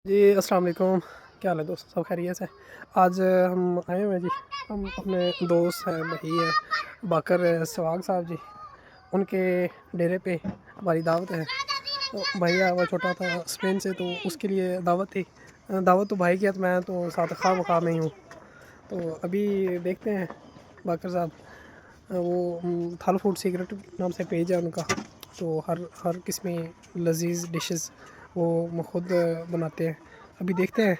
जी अस्सलाम वालेकुम। क्या हाल है दोस्त, सब खैरियत से। आज हम आए हुए हैं जी, हम अपने दोस्त हैं, भाई है बाकर सहवाग साहब जी, उनके डेरे पे हमारी दावत है। तो भाई आया हुआ छोटा था स्पेन से, तो उसके लिए दावत थी। दावत तो भाई की है, तो मैं तो साथ खा मखा में ही हूँ। तो अभी देखते हैं बाकर साहब, वो थाल फूड सीक्रेट नाम से पेज है उनका। तो हर किस्म लजीज डिशेस वो खुद बनाते हैं। अभी देखते हैं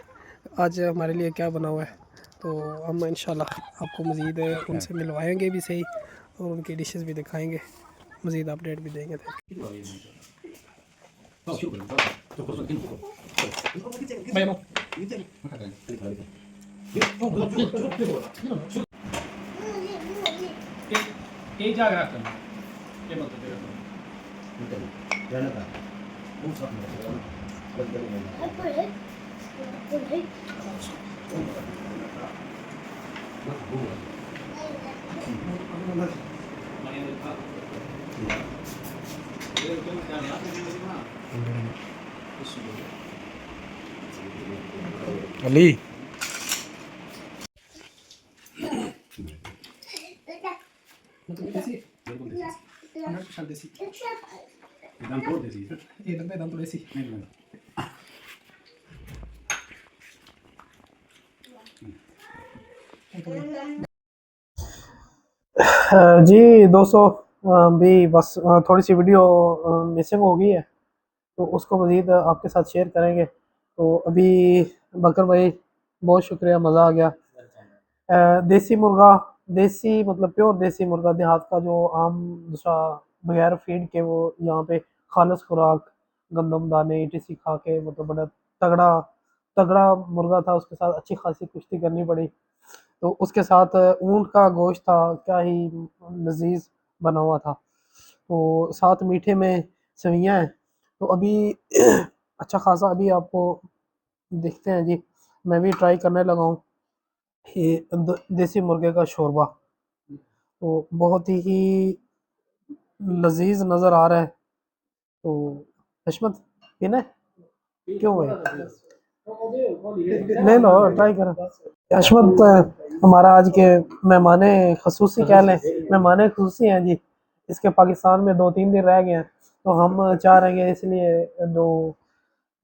आज हमारे लिए क्या बना हुआ है। तो हम इंशाल्लाह आपको मज़ीद उनसे मिलवाएंगे भी सही, और उनकी डिशेस भी दिखाएंगे, मज़ीद अपडेट भी देंगे। अली जी दोस्तों, भी बस थोड़ी सी वीडियो मिसिंग हो गई है, तो उसको मज़ीद आपके साथ शेयर करेंगे। तो अभी बकर भाई बहुत शुक्रिया, मज़ा आ गया। देसी मुर्गा, देसी मतलब प्योर देसी मुर्गा, देहात का जो आम दूसरा बगैर फीड के वो यहाँ पे खालस खुराक गंदम दाने ईटीसी खा के मतलब बड़ा तगड़ा तगड़ा मुर्गा था। उसके साथ अच्छी खासी कुश्ती करनी पड़ी। तो उसके साथ ऊँट का गोश्त था, क्या ही लजीज बना हुआ था। तो साथ मीठे में सेवइयाँ हैं। तो अभी अच्छा खासा अभी आपको देखते हैं जी। मैं भी ट्राई करने लगा हूँ ये देसी मुर्गे का शोरबा। तो बहुत ही लजीज नज़र आ रहा है। तो हशमत पीना है? क्यों है, ले लो ट्राई करो। हशमत हमारा आज के मेहमान खसूसी कह लें, मेहमान खसूसी हैं जी। इसके पाकिस्तान में 2-3 दिन रह गए हैं, तो हम चाह रहे हैं इसलिए जो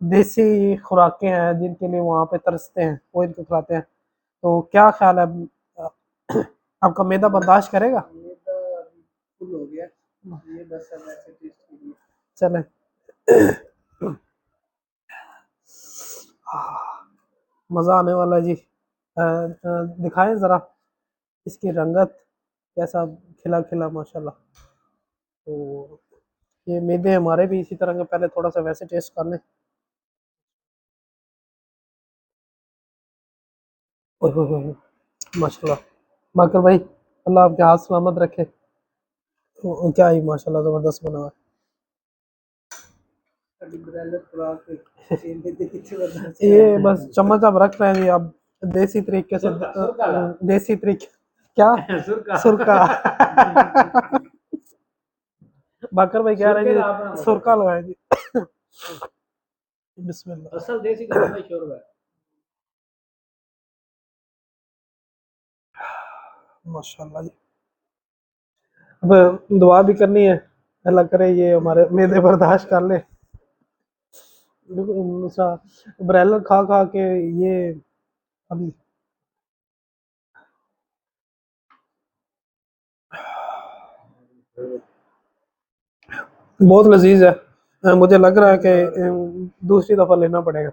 देसी खुराकें हैं जिनके लिए वहाँ पे तरसते हैं वो इनको खिलाते हैं। तो क्या ख्याल है, आपका मैदा बर्दाश्त करेगा? चले मज़ा आने वाला है जी। दिखाएं ज़रा इसकी रंगत, कैसा खिला खिला माशाल्लाह। तो ये मैदे हमारे भी इसी तरह के, पहले थोड़ा सा वैसे टेस्ट कर लें। ओह हो हो, माशाल्लाह। बाकर भाई अल्लाह आपके हाथ सलामत रखे। तो क्या ही माशाल्लाह ज़बरदस्त बना हुआ है। ये बस चम्मच आप रख रहे हैं जी, आप देसी तरीके से देसी तरीके क्या सुरका बाकर भाई कह रहे हैं जी सुरका लगाए जी। बिस्मिल्लाह। असल देसी का शोरबा है माशाल्लाह जी। अब दुआ भी करनी है, अल्लाह करे ये हमारे मैदे बर्दाश्त कर ले। ब्रेलर खा खा के ये अभी बहुत लजीज है। मुझे लग रहा है कि दूसरी दफा लेना पड़ेगा।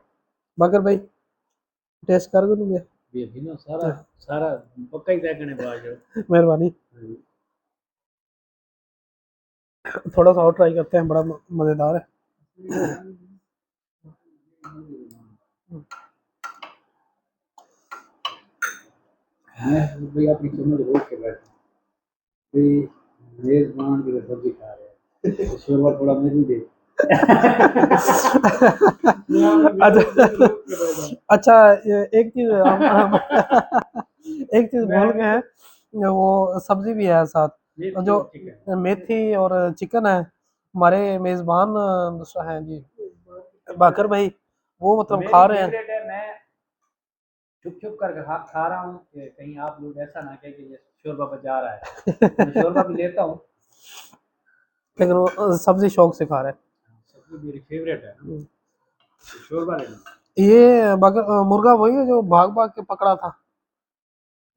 मगर भाई टेस्ट कर दूंगे, सारा सारा पक्का ही तय करने बाद मेहरबानी। थोड़ा सा और ट्राई करते हैं, बड़ा मज़ेदार है। भाई अपनी समझ रोक के बैठ मेजबान की सब्जी खा रहे हैं, शोरबा थोड़ा मेरी दे। अच्छा अच्छा, एक चीज एक चीज भूल गए हैं, वो सब्जी भी है साथ, जो मेथी और चिकन है। हमारे मेजबान दूसरा है जी बाकर भाई, वो मतलब खा मेरी रहे हैं। फेवरेट है, मैं चुप चुप कर खा रहा हूँ कि कहीं आप लोग ऐसा ना कहें कि ये शोरबा बजा रहा है। तो मैं शोरबा भी लेता हूँ। लेकिन वो सब्जी शौक से खा रहे सब्जी मेरी फेवरेट है, हैं। तो शोरबा लेना। ये बगर मुर्गा वही है जो भाग भाग के पकड़ा था?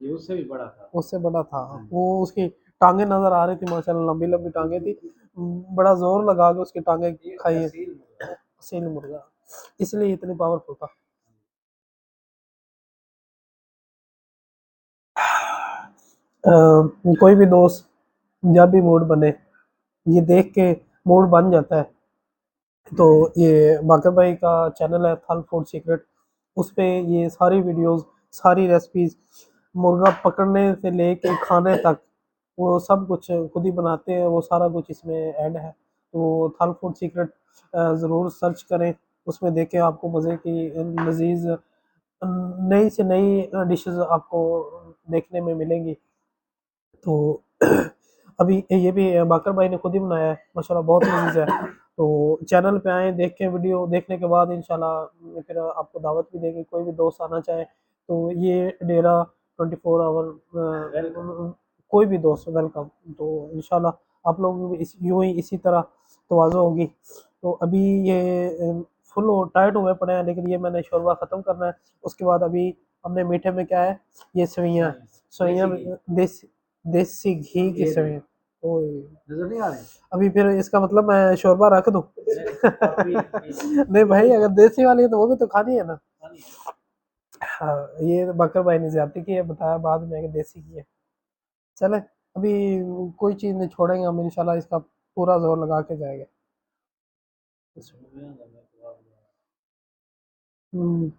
ये उससे भी बड़ा था। उससे बड़ा था। हाँ वो उसकी टांगे नजर आ रही थी माशाल्लाह, लंबी लंबी टांगे थी। बड़ा जोर लगा के उसकी टांगे ये खाई है। तहसील मुर्गा। असील मुर्गा, इसलिए इतनी पावरफुल था। कोई भी दोस्त जब भी मूड बने, ये देख के मूड बन जाता है। तो ये बाकर भाई का चैनल है थल फूड सीक्रेट, उस पे ये सारी वीडियोस, सारी रेसिपीज, मुर्गा पकड़ने से लेके खाने तक वो सब कुछ खुद ही बनाते हैं। वो सारा कुछ इसमें ऐड है। तो थल फूड सीक्रेट ज़रूर सर्च करें, उसमें देखें, आपको मज़े की लजीज नई से नई डिशेस आपको देखने में मिलेंगी। तो अभी ये भी बाकर भाई ने खुद ही बनाया है माशाल्लाह, बहुत लजीज है। तो चैनल पे आए, देखें, वीडियो देखने के बाद इंशाल्लाह फिर आपको दावत भी देंगे। कोई भी दोस्त आना चाहे तो ये डेरा 24 आवर, वेलकम। कोई भी दोस्त वेलकम। तो इंशाल्लाह आप लोग भी यूं ही इसी तरह तवाज़ो होगी। तो अभी ये फुल टाइट हुए पड़े हैं, लेकिन ये मैंने शोरबा ख़त्म करना है। उसके बाद अभी हमने मीठे में क्या है, ये सेवइयाँ। सही है। सेवइयाँ देसी घी। देसी देसी घी की ये सेवइयाँ। ओए, नजर नहीं आ रहे। अभी फिर इसका मतलब मैं शोरबा रख दूँ? आप पी लें, पी लें। नहीं भाई, अगर देसी वाली है तो वो भी तो खानी है ना। खानी है। हाँ, ये तो बकर भाई ने ज्यादती की है, बताया बाद में कि देसी की है। चले, अभी कोई चीज़ नहीं छोड़ेंगे हम, इंशाल्लाह इसका पूरा जोर लगा के जाएंगे। हम्म,